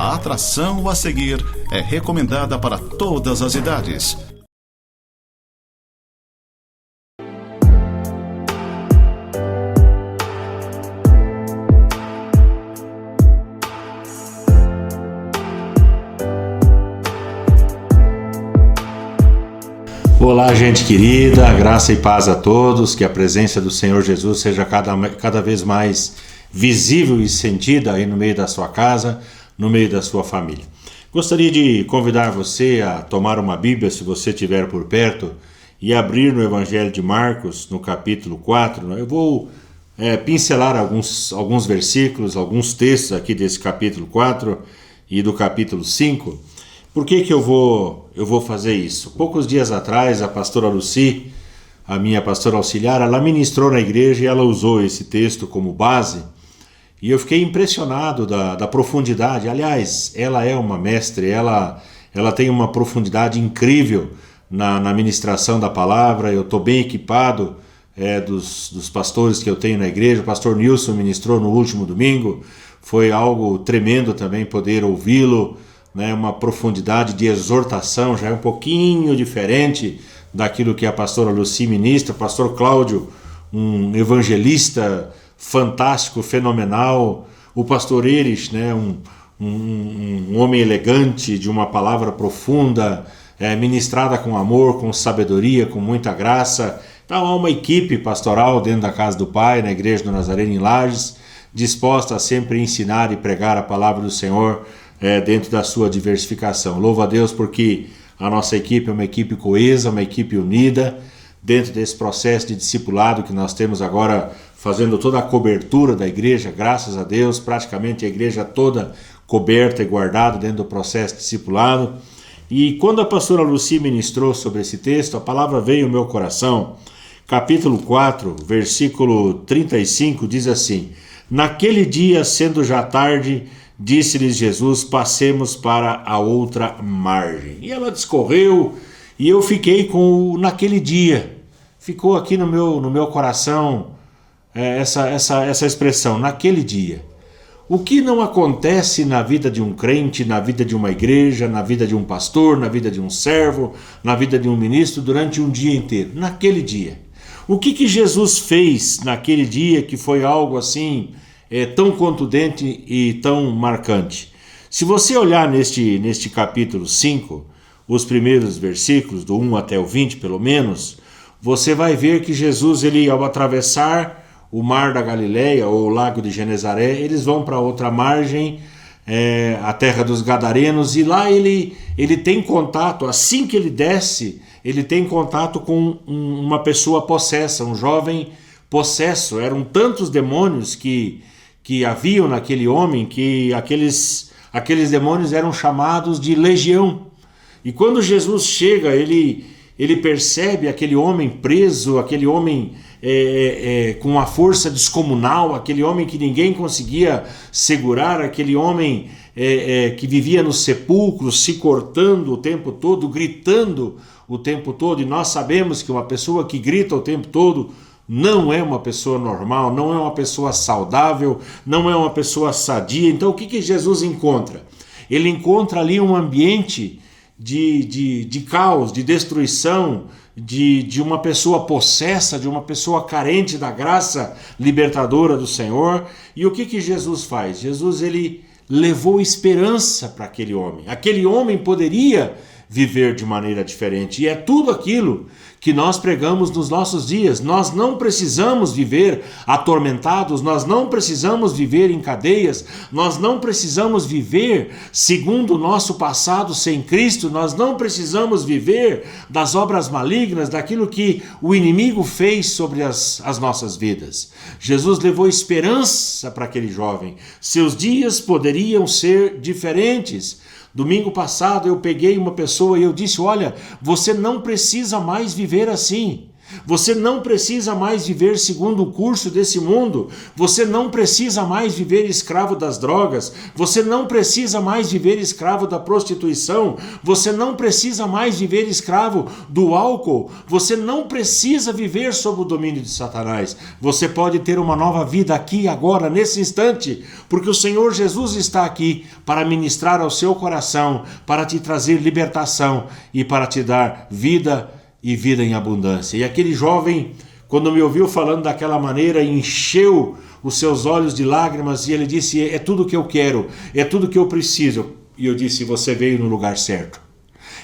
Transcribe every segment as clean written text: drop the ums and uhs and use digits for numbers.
A atração a seguir é recomendada para todas as idades. Olá, gente querida, graça e paz a todos, que a presença do Senhor Jesus seja cada vez mais visível e sentida aí no meio da sua casa, no meio da sua família. Gostaria de convidar você a tomar uma Bíblia, se você estiver por perto, e abrir no Evangelho de Marcos, no capítulo 4. Eu vou pincelar alguns versículos, alguns textos aqui desse capítulo 4 e do capítulo 5. Por que eu vou fazer isso? Poucos dias atrás, a pastora Lucy, a minha pastora auxiliar, ela ministrou na igreja e ela usou esse texto como base. E eu fiquei impressionado da profundidade. Aliás, ela é uma mestre, ela tem uma profundidade incrível na ministração da palavra. Eu estou bem equipado dos pastores que eu tenho na igreja. O pastor Nilson ministrou no último domingo. Foi algo tremendo também poder ouvi-lo. Uma profundidade de exortação, já é um pouquinho diferente daquilo que a pastora Lucy ministra. O pastor Cláudio, um evangelista fantástico, fenomenal. O pastor Erich, um homem elegante, de uma palavra profunda, ministrada com amor, com sabedoria, com muita graça. Então há uma equipe pastoral dentro da casa do Pai, na Igreja do Nazareno em Lages, disposta a sempre ensinar e pregar a palavra do Senhor dentro da sua diversificação. Louvo a Deus porque a nossa equipe é uma equipe coesa, uma equipe unida, dentro desse processo de discipulado que nós temos agora, fazendo toda a cobertura da igreja, graças a Deus, praticamente a igreja toda coberta e guardada dentro do processo de discipulado. E quando a pastora Lucy ministrou sobre esse texto, a palavra veio ao meu coração. Capítulo 4, versículo 35, diz assim: Naquele dia, sendo já tarde, disse-lhes Jesus, passemos para a outra margem. E ela discorreu, e eu fiquei com naquele dia. Ficou aqui no meu coração essa expressão, naquele dia. O que não acontece na vida de um crente, na vida de uma igreja, na vida de um pastor, na vida de um servo, na vida de um ministro, durante um dia inteiro? Naquele dia. O que Jesus fez naquele dia que foi algo assim tão contundente e tão marcante? Se você olhar neste capítulo 5, os primeiros versículos, do 1 até o 20 pelo menos, você vai ver que Jesus, ao atravessar o mar da Galileia, ou o lago de Genezaré, eles vão para outra margem, a terra dos Gadarenos, e lá ele tem contato, assim que ele desce, ele tem contato com uma pessoa possessa, um jovem possesso. Eram tantos demônios que haviam naquele homem, que aqueles demônios eram chamados de legião. E quando Jesus chega, ele percebe aquele homem preso, aquele homem com uma força descomunal, aquele homem que ninguém conseguia segurar, aquele homem que vivia nos sepulcros, se cortando o tempo todo, gritando o tempo todo. E nós sabemos que uma pessoa que grita o tempo todo não é uma pessoa normal, não é uma pessoa saudável, não é uma pessoa sadia. Então o que Jesus encontra? Ele encontra ali um ambiente de caos, de destruição, de uma pessoa possessa, de uma pessoa carente da graça libertadora do Senhor. E o que Jesus faz? Jesus ele levou esperança para aquele homem. Aquele homem poderia viver de maneira diferente. E é tudo aquilo que nós pregamos nos nossos dias. Nós não precisamos viver atormentados, nós não precisamos viver em cadeias, nós não precisamos viver segundo o nosso passado sem Cristo, nós não precisamos viver das obras malignas, daquilo que o inimigo fez sobre as nossas vidas. Jesus levou esperança para aquele jovem. Seus dias poderiam ser diferentes. Domingo passado eu peguei uma pessoa e eu disse: olha, você não precisa mais viver assim. Você não precisa mais viver segundo o curso desse mundo. Você não precisa mais viver escravo das drogas. Você não precisa mais viver escravo da prostituição. Você não precisa mais viver escravo do álcool. Você não precisa viver sob o domínio de Satanás. Você pode ter uma nova vida aqui, agora, nesse instante, porque o Senhor Jesus está aqui para ministrar ao seu coração, para te trazer libertação e para te dar vida e vida em abundância. E aquele jovem, quando me ouviu falando daquela maneira, encheu os seus olhos de lágrimas e ele disse: é tudo que eu quero, é tudo que eu preciso. E eu disse: você veio no lugar certo.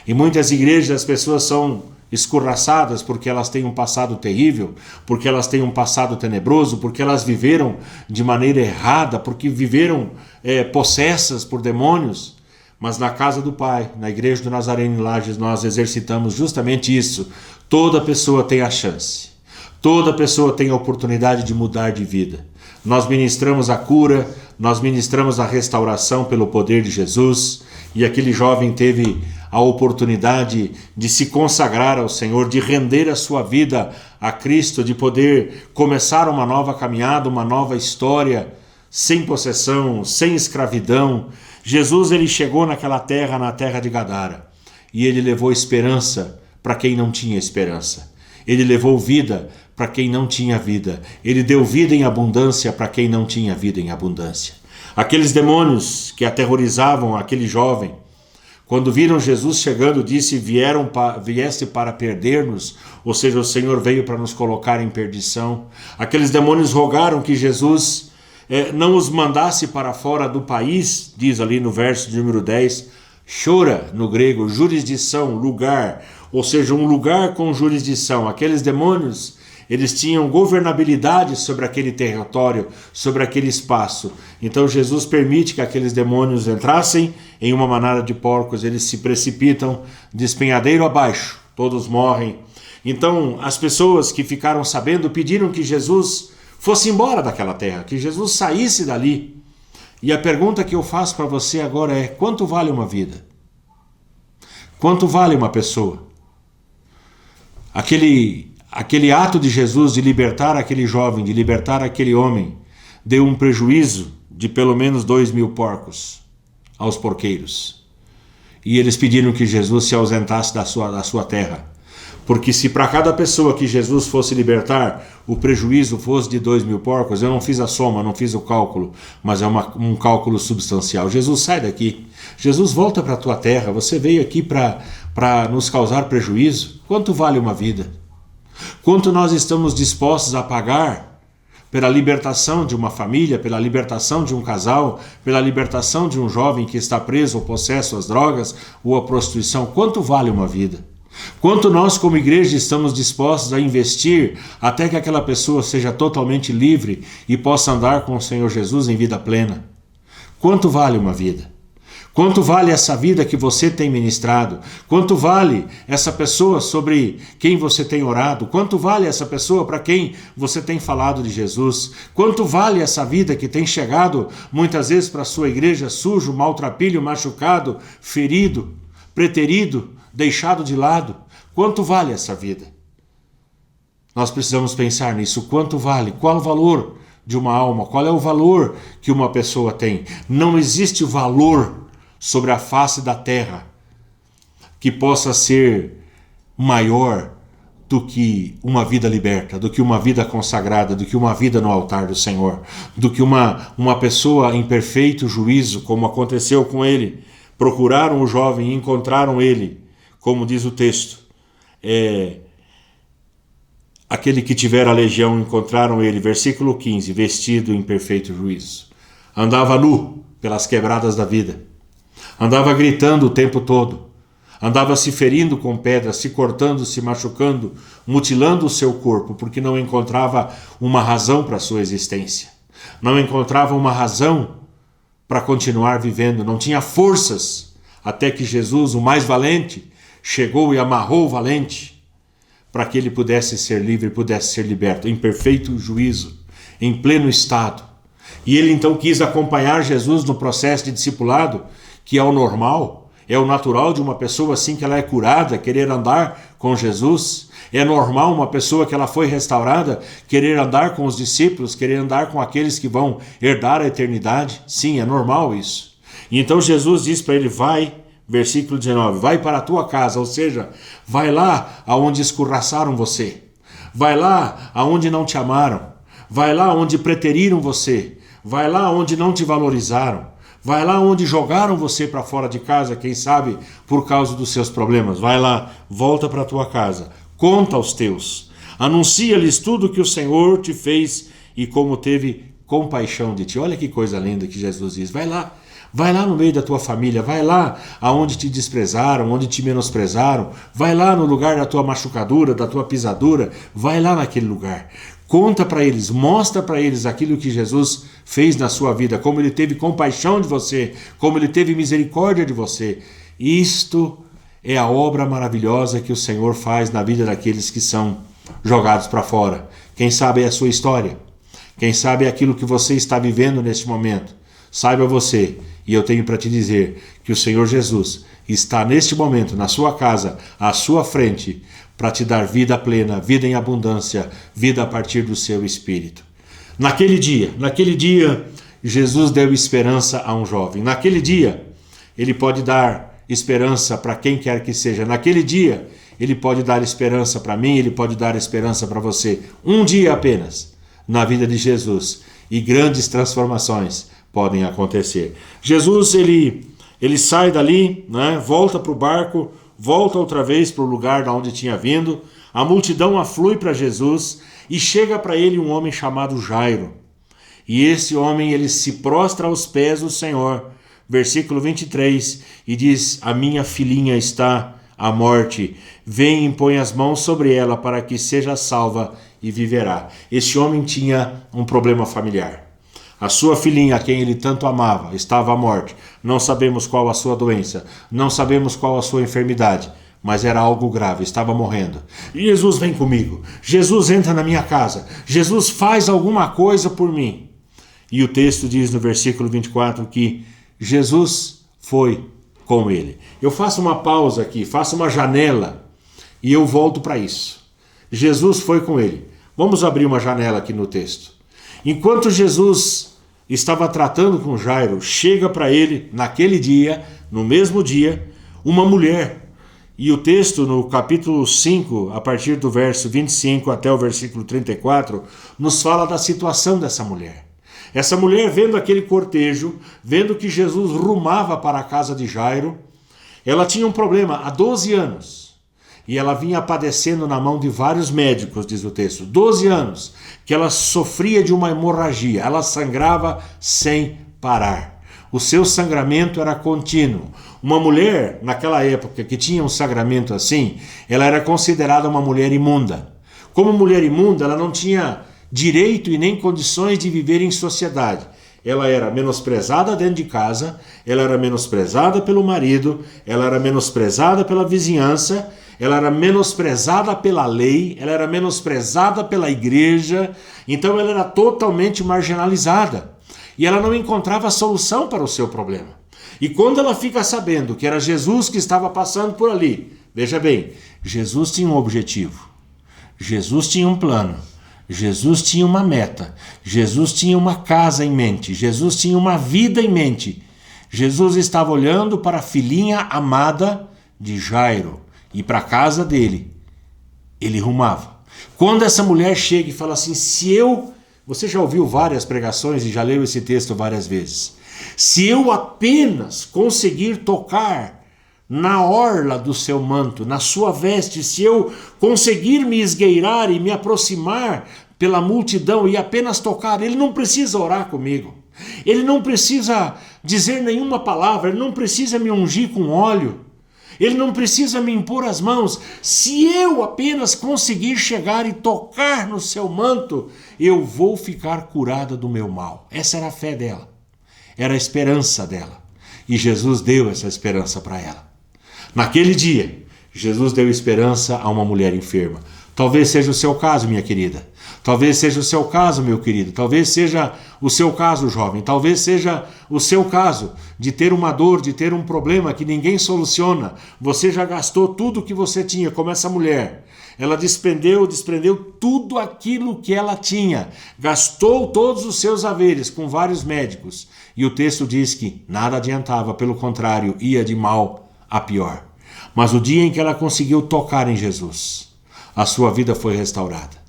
Em muitas igrejas as pessoas são escorraçadas porque elas têm um passado terrível, porque elas têm um passado tenebroso, porque elas viveram de maneira errada, porque viveram possessas por demônios. Mas na casa do Pai, na igreja do Nazareno em Lages, nós exercitamos justamente isso. Toda pessoa tem a chance. Toda pessoa tem a oportunidade de mudar de vida. Nós ministramos a cura, nós ministramos a restauração pelo poder de Jesus. E aquele jovem teve a oportunidade de se consagrar ao Senhor, de render a sua vida a Cristo, de poder começar uma nova caminhada, uma nova história, sem possessão, sem escravidão. Jesus, ele chegou naquela terra, na terra de Gadara, e ele levou esperança para quem não tinha esperança. Ele levou vida para quem não tinha vida. Ele deu vida em abundância para quem não tinha vida em abundância. Aqueles demônios que aterrorizavam aquele jovem, quando viram Jesus chegando, disse: vieste para perder-nos, ou seja, o Senhor veio para nos colocar em perdição. Aqueles demônios rogaram que Jesus não os mandasse para fora do país, diz ali no verso de número 10, chora no grego, jurisdição, lugar, ou seja, um lugar com jurisdição. Aqueles demônios, eles tinham governabilidade sobre aquele território, sobre aquele espaço. Então Jesus permite que aqueles demônios entrassem em uma manada de porcos, eles se precipitam despenhadeiro abaixo, todos morrem. Então as pessoas que ficaram sabendo pediram que Jesus fosse embora daquela terra, que Jesus saísse dali. E a pergunta que eu faço para você agora é: quanto vale uma vida? Quanto vale uma pessoa? Aquele ato de Jesus de libertar aquele jovem, de libertar aquele homem, deu um prejuízo de pelo menos 2.000 porcos aos porqueiros. E eles pediram que Jesus se ausentasse da sua terra. Porque se para cada pessoa que Jesus fosse libertar, o prejuízo fosse de 2.000 porcos, eu não fiz a soma, não fiz o cálculo, mas é um cálculo substancial. Jesus, sai daqui. Jesus, volta para a tua terra. Você veio aqui para nos causar prejuízo. Quanto vale uma vida? Quanto nós estamos dispostos a pagar pela libertação de uma família, pela libertação de um casal, pela libertação de um jovem que está preso ou possesso às drogas ou à prostituição? Quanto vale uma vida? Quanto nós como igreja estamos dispostos a investir até que aquela pessoa seja totalmente livre e possa andar com o Senhor Jesus em vida plena? Quanto vale uma vida? Quanto vale essa vida que você tem ministrado? Quanto vale essa pessoa sobre quem você tem orado? Quanto vale essa pessoa para quem você tem falado de Jesus? Quanto vale essa vida que tem chegado muitas vezes para a sua igreja sujo, maltrapilho, machucado, ferido, preterido, deixado de lado? Quanto vale essa vida? Nós precisamos pensar nisso. Quanto vale? Qual o valor de uma alma? Qual é o valor que uma pessoa tem? Não existe valor sobre a face da terra que possa ser maior do que uma vida liberta, do que uma vida consagrada, do que uma vida no altar do Senhor, do que uma pessoa em perfeito juízo, como aconteceu com ele. Procuraram o jovem e encontraram ele, como diz o texto, aquele que tiver a legião, encontraram ele, versículo 15, vestido em perfeito juízo. Andava nu pelas quebradas da vida, andava gritando o tempo todo, andava se ferindo com pedras, se cortando, se machucando, mutilando o seu corpo, porque não encontrava uma razão para a sua existência, não encontrava uma razão para continuar vivendo, não tinha forças, até que Jesus, o mais valente, chegou e amarrou o valente para que ele pudesse ser livre, pudesse ser liberto, em perfeito juízo, em pleno estado. E ele então quis acompanhar Jesus no processo de discipulado, que é o normal. É o natural de uma pessoa assim que ela é curada, querer andar com Jesus? É normal uma pessoa que ela foi restaurada querer andar com os discípulos, querer andar com aqueles que vão herdar a eternidade? Sim, é normal isso. E então Jesus diz para ele, vai, versículo 19, vai para a tua casa, ou seja, vai lá aonde escorraçaram você, vai lá aonde não te amaram, vai lá onde preteriram você, vai lá onde não te valorizaram, vai lá onde jogaram você para fora de casa, quem sabe por causa dos seus problemas. Vai lá, volta para a tua casa, conta aos teus, anuncia-lhes tudo que o Senhor te fez e como teve compaixão de ti. Olha que coisa linda que Jesus diz. Vai lá no meio da tua família, vai lá aonde te desprezaram, onde te menosprezaram, vai lá no lugar da tua machucadura, da tua pisadura, vai lá naquele lugar. Conta para eles, mostra para eles aquilo que Jesus fez na sua vida, como ele teve compaixão de você, como ele teve misericórdia de você. Isto é a obra maravilhosa que o Senhor faz na vida daqueles que são jogados para fora. Quem sabe é a sua história, quem sabe é aquilo que você está vivendo neste momento. Saiba você, e eu tenho para te dizer que o Senhor Jesus está neste momento na sua casa, à sua frente, para te dar vida plena, vida em abundância, vida a partir do seu Espírito. Naquele dia, Jesus deu esperança a um jovem. Naquele dia, ele pode dar esperança para quem quer que seja. Naquele dia, ele pode dar esperança para mim, ele pode dar esperança para você. Um dia apenas, na vida de Jesus, e grandes transformações podem acontecer. Jesus, ele sai dali, né, volta para o barco, volta outra vez para o lugar de onde tinha vindo, a multidão aflui para Jesus e chega para ele um homem chamado Jairo. E esse homem, ele se prostra aos pés do Senhor, versículo 23, e diz, a minha filhinha está à morte, vem e põe as mãos sobre ela para que seja salva e viverá. Esse homem tinha um problema familiar. A sua filhinha, a quem ele tanto amava, estava à morte. Não sabemos qual a sua doença, não sabemos qual a sua enfermidade, mas era algo grave, estava morrendo. E Jesus vem comigo, Jesus entra na minha casa, Jesus faz alguma coisa por mim. E o texto diz no versículo 24 que Jesus foi com ele. Eu faço uma pausa aqui, faço uma janela e eu volto para isso. Jesus foi com ele. Vamos abrir uma janela aqui no texto. Enquanto Jesus estava tratando com Jairo, chega para ele, naquele dia, no mesmo dia, uma mulher. E o texto, no capítulo 5, a partir do verso 25 até o versículo 34, nos fala da situação dessa mulher. Essa mulher, vendo aquele cortejo, vendo que Jesus rumava para a casa de Jairo, ela tinha um problema há 12 anos. E ela vinha padecendo na mão de vários médicos, diz o texto, 12 anos, que ela sofria de uma hemorragia, ela sangrava sem parar. O seu sangramento era contínuo. Uma mulher, naquela época, que tinha um sangramento assim, ela era considerada uma mulher imunda. Como mulher imunda, ela não tinha direito e nem condições de viver em sociedade. Ela era menosprezada dentro de casa, ela era menosprezada pelo marido, ela era menosprezada pela vizinhança, ela era menosprezada pela lei, ela era menosprezada pela igreja, então ela era totalmente marginalizada. E ela não encontrava solução para o seu problema. E quando ela fica sabendo que era Jesus que estava passando por ali, veja bem, Jesus tinha um objetivo, Jesus tinha um plano, Jesus tinha uma meta, Jesus tinha uma casa em mente, Jesus tinha uma vida em mente. Jesus estava olhando para a filhinha amada de Jairo. E para a casa dele, ele rumava. Quando essa mulher chega e fala assim, você já ouviu várias pregações e já leu esse texto várias vezes. Se eu apenas conseguir tocar na orla do seu manto, na sua veste, se eu conseguir me esgueirar e me aproximar pela multidão e apenas tocar, ele não precisa orar comigo. Ele não precisa dizer nenhuma palavra, ele não precisa me ungir com óleo. Ele não precisa me impor as mãos. Se eu apenas conseguir chegar e tocar no seu manto, eu vou ficar curada do meu mal. Essa era a fé dela. Era a esperança dela. E Jesus deu essa esperança para ela. Naquele dia, Jesus deu esperança a uma mulher enferma. Talvez seja o seu caso, minha querida. Talvez seja o seu caso, meu querido. Talvez seja o seu caso, jovem. Talvez seja o seu caso de ter uma dor, de ter um problema que ninguém soluciona. Você já gastou tudo que você tinha, como essa mulher. Ela desprendeu tudo aquilo que ela tinha. Gastou todos os seus haveres com vários médicos. E o texto diz que nada adiantava, pelo contrário, ia de mal a pior. Mas o dia em que ela conseguiu tocar em Jesus, a sua vida foi restaurada.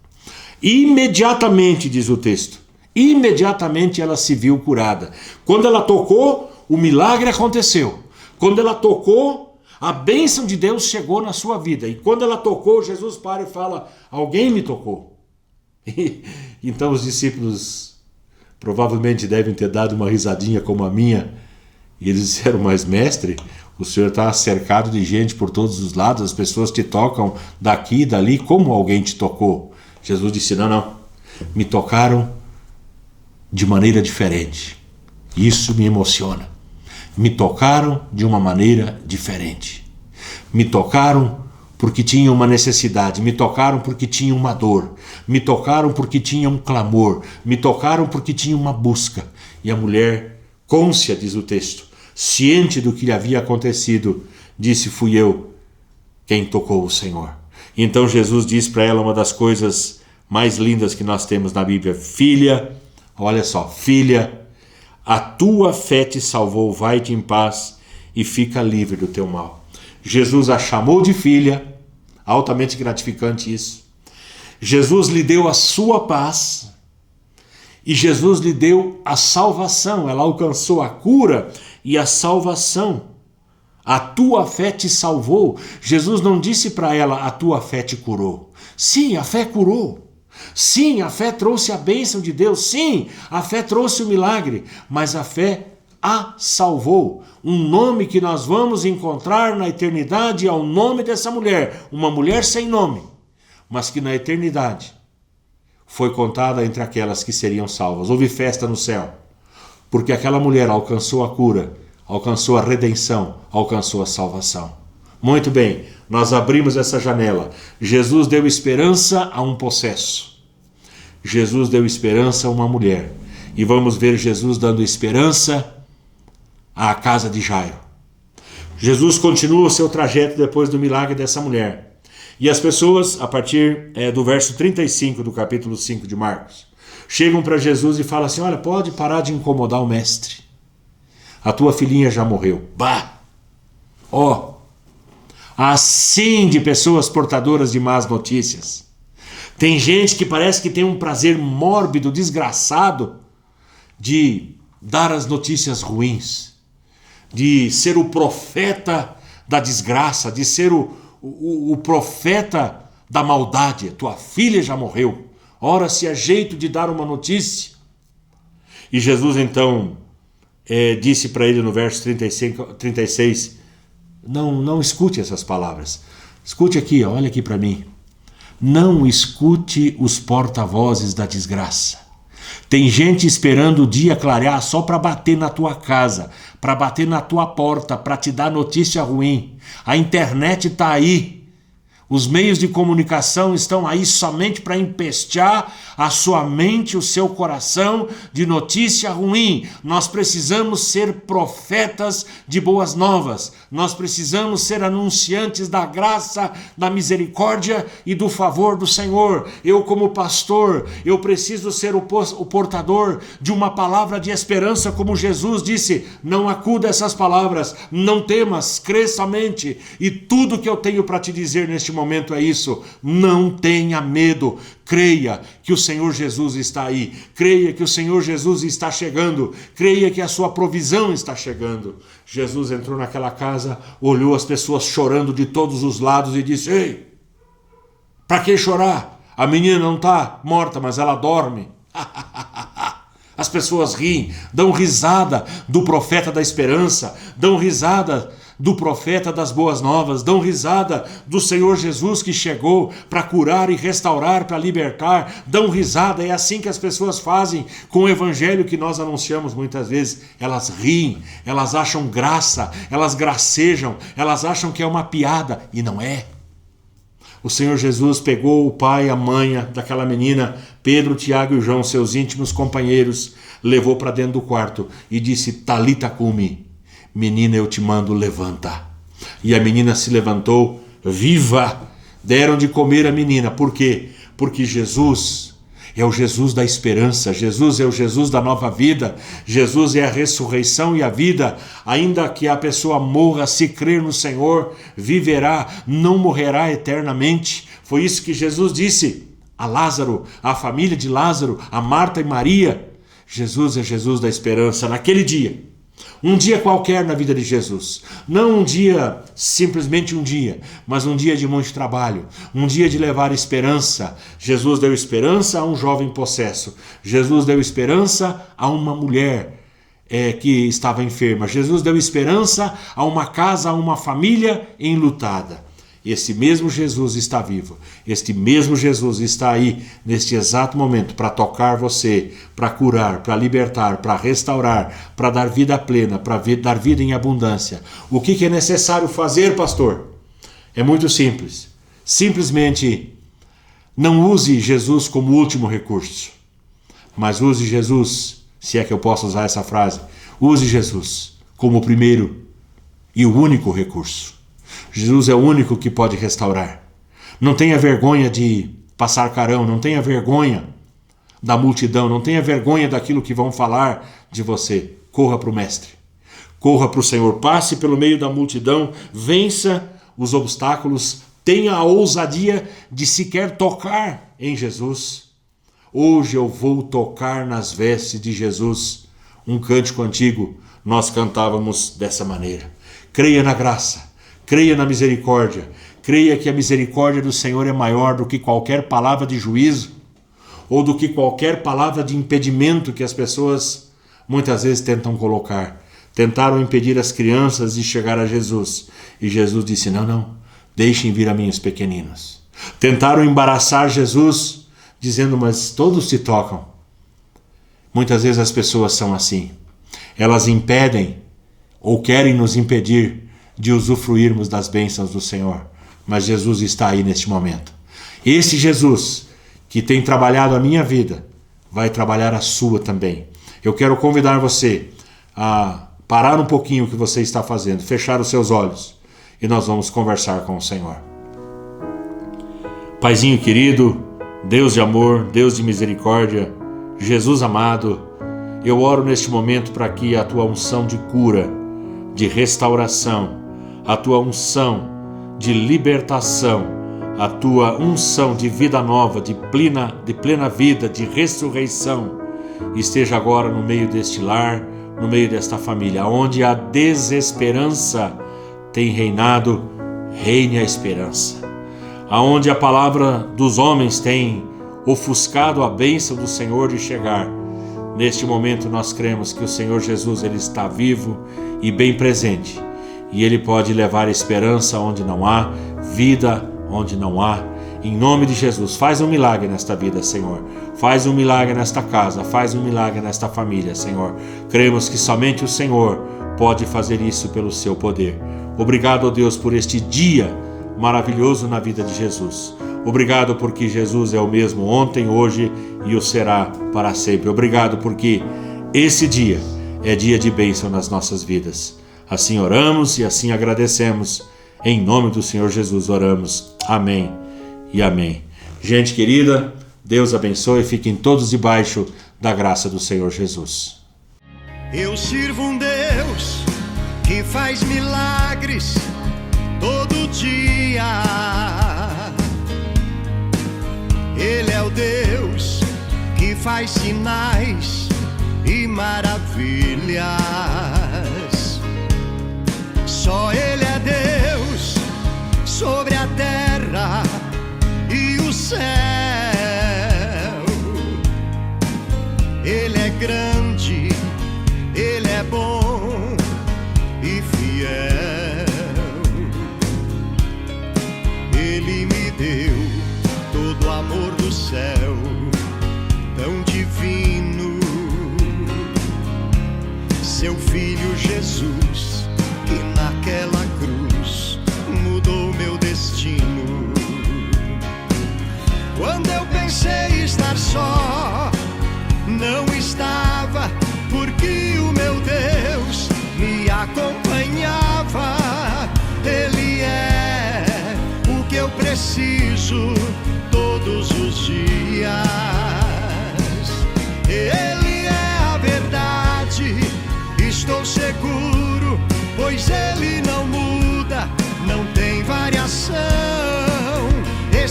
Imediatamente, diz o texto, imediatamente ela se viu curada. Quando ela tocou, o milagre aconteceu. Quando ela tocou, a bênção de Deus chegou na sua vida. E quando ela tocou, Jesus para e fala, alguém me tocou. Então os discípulos provavelmente devem ter dado uma risadinha como a minha. E eles disseram, mas mestre, o senhor está cercado de gente por todos os lados, as pessoas te tocam daqui e dali, como alguém te tocou? Jesus disse, não, me tocaram de maneira diferente. Isso me emociona. Me tocaram de uma maneira diferente. Me tocaram porque tinha uma necessidade, me tocaram porque tinha uma dor, me tocaram porque tinha um clamor, me tocaram porque tinha uma busca. E a mulher, cônscia, diz o texto, ciente do que lhe havia acontecido, disse, fui eu quem tocou o Senhor. Então Jesus diz para ela uma das coisas mais lindas que nós temos na Bíblia, filha, olha só, filha, a tua fé te salvou, vai-te em paz e fica livre do teu mal. Jesus a chamou de filha, altamente gratificante isso. Jesus lhe deu a sua paz e Jesus lhe deu a salvação, ela alcançou a cura e a salvação. A tua fé te salvou. Jesus não disse para ela, a tua fé te curou. Sim, a fé curou. Sim, a fé trouxe a bênção de Deus. Sim, a fé trouxe o milagre. Mas a fé a salvou. Um nome que nós vamos encontrar na eternidade é o nome dessa mulher. Uma mulher sem nome, mas que na eternidade foi contada entre aquelas que seriam salvas. Houve festa no céu, porque aquela mulher alcançou a cura, alcançou a redenção, alcançou a salvação. Muito bem, nós abrimos essa janela. Jesus deu esperança a um possesso. Jesus deu esperança a uma mulher. E vamos ver Jesus dando esperança à casa de Jairo. Jesus continua o seu trajeto depois do milagre dessa mulher. E as pessoas, a partir do verso 35 do capítulo 5 de Marcos, chegam para Jesus e falam assim, olha, pode parar de incomodar o mestre. A tua filhinha já morreu. Bah! Assim de pessoas portadoras de más notícias. Tem gente que parece que tem um prazer mórbido, desgraçado, de dar as notícias ruins, de ser o profeta da desgraça, de ser o profeta da maldade. Tua filha já morreu. Ora, se é jeito de dar uma notícia. E Jesus então disse para ele no verso 36, não escute essas palavras. Escute aqui, olha aqui para mim. Não escute os porta-vozes da desgraça. Tem gente esperando o dia clarear só para bater na tua casa, para bater na tua porta, para te dar notícia ruim. A internet está aí. Os meios de comunicação estão aí somente para empestear a sua mente, o seu coração de notícia ruim. Nós precisamos ser profetas de boas novas. Nós precisamos ser anunciantes da graça, da misericórdia e do favor do Senhor. Eu, como pastor, eu preciso ser o portador de uma palavra de esperança, como Jesus disse, não acuda essas palavras, não temas, crê somente. E tudo que eu tenho para te dizer neste momento é isso, não tenha medo, creia que o Senhor Jesus está aí, creia que o Senhor Jesus está chegando, creia que a sua provisão está chegando. Jesus entrou naquela casa, olhou as pessoas chorando de todos os lados e disse, ei, para que chorar? A menina não está morta, mas ela dorme. As pessoas riem, dão risada do profeta da esperança, dão risada do profeta das boas novas, dão risada do Senhor Jesus que chegou para curar e restaurar, para libertar, dão risada. É assim que as pessoas fazem com o evangelho que nós anunciamos muitas vezes. Elas riem, elas acham graça, elas gracejam, elas acham que é uma piada, e não é. O Senhor Jesus pegou o pai e a mãe daquela menina, Pedro, Tiago e João, seus íntimos companheiros, levou para dentro do quarto e disse: Talita cumi, menina, eu te mando, levanta. E a menina se levantou viva. Deram de comer a menina. Por quê? Porque Jesus é o Jesus da esperança, Jesus é o Jesus da nova vida, Jesus é a ressurreição e a vida. Ainda que a pessoa morra, se crer no Senhor, viverá, não morrerá eternamente. Foi isso que Jesus disse a Lázaro, à família de Lázaro, a Marta e Maria. Jesus é Jesus da esperança. Naquele dia, um dia qualquer na vida de Jesus, não um dia, simplesmente um dia, mas um dia de muito trabalho, um dia de levar esperança. Jesus deu esperança a um jovem possesso, Jesus deu esperança a uma mulher que estava enferma, Jesus deu esperança a uma casa, a uma família enlutada. Esse mesmo Jesus está vivo, este mesmo Jesus está aí neste exato momento para tocar você, para curar, para libertar, para restaurar, para dar vida plena, para dar vida em abundância. O que é necessário fazer, pastor? É muito simples. Simplesmente não use Jesus como último recurso, mas use Jesus, se é que eu posso usar essa frase, use Jesus como o primeiro e o único recurso. Jesus é o único que pode restaurar. Não tenha vergonha de passar carão, não tenha vergonha da multidão, não tenha vergonha daquilo que vão falar de você. Corra para o Mestre, corra para o Senhor, passe pelo meio da multidão, vença os obstáculos, tenha a ousadia de sequer tocar em Jesus. Hoje eu vou tocar nas vestes de Jesus. Um cântico antigo nós cantávamos dessa maneira. Creia na graça, creia na misericórdia, creia que a misericórdia do Senhor é maior do que qualquer palavra de juízo ou do que qualquer palavra de impedimento que as pessoas muitas vezes tentam colocar. Tentaram impedir as crianças de chegar a Jesus e Jesus disse: não, deixem vir a mim os pequeninos. Tentaram embaraçar Jesus dizendo: mas todos te tocam. Muitas vezes as pessoas são assim, elas impedem ou querem nos impedir de usufruirmos das bênçãos do Senhor. Mas Jesus está aí neste momento. Esse Jesus que tem trabalhado a minha vida, vai trabalhar a sua também. Eu quero convidar você a parar um pouquinho o que você está fazendo, fechar os seus olhos e nós vamos conversar com o Senhor. Paizinho querido, Deus de amor, Deus de misericórdia, Jesus amado, eu oro neste momento para que a tua unção de cura, de restauração, a tua unção de libertação, a tua unção de vida nova, de plena vida, de ressurreição, esteja agora no meio deste lar, no meio desta família. Onde a desesperança tem reinado, reine a esperança. Aonde a palavra dos homens tem ofuscado a bênção do Senhor de chegar, neste momento nós cremos que o Senhor Jesus ele está vivo e bem presente. E Ele pode levar esperança onde não há, vida onde não há. Em nome de Jesus, faz um milagre nesta vida, Senhor. Faz um milagre nesta casa, faz um milagre nesta família, Senhor. Cremos que somente o Senhor pode fazer isso pelo seu poder. Obrigado, ó Deus, por este dia maravilhoso na vida de Jesus. Obrigado porque Jesus é o mesmo ontem, hoje e o será para sempre. Obrigado porque esse dia é dia de bênção nas nossas vidas. Assim oramos e assim agradecemos. Em nome do Senhor Jesus oramos. Amém e amém. Gente querida, Deus abençoe e fiquem todos debaixo da graça do Senhor Jesus. Eu sirvo um Deus que faz milagres todo dia. Ele é o Deus que faz sinais e maravilhas. Só Ele é Deus sobre a terra e o céu. Ele é grande, Ele é bom e fiel. Ele me deu todo o amor do céu, tão divino. Seu Filho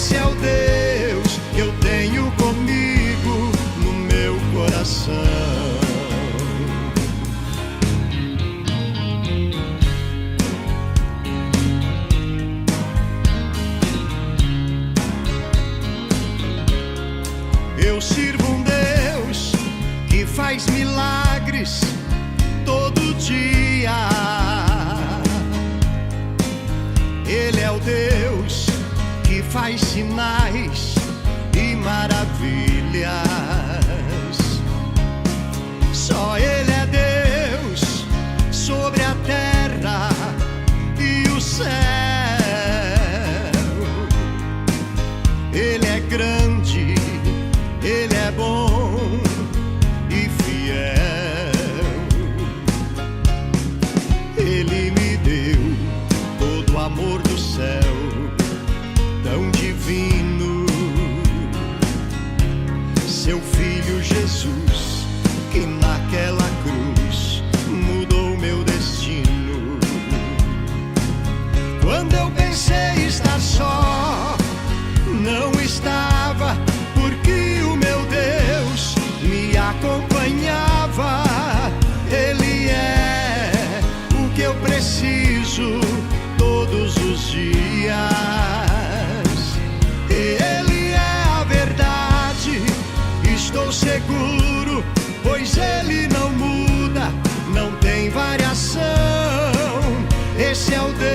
Esse é o Deus que eu tenho comigo no meu coração. Eu sirvo um Deus que faz milagres todo dia. Ele é o Deus que faz sinais e maravilhas. Só Ele é Deus sobre a terra e o céu. Ele é grande, Ele é bom e fiel. Ele me deu todo o amor do céu, tão divino. Seu Filho Jesus, que naquela cruz mudou meu destino. Quando eu pensei estar só, não estava, porque o meu Deus me acompanhava. Ele é o que eu preciso todos os dias. Ele é a verdade, estou seguro, pois Ele não muda, não tem variação. Esse é o Deus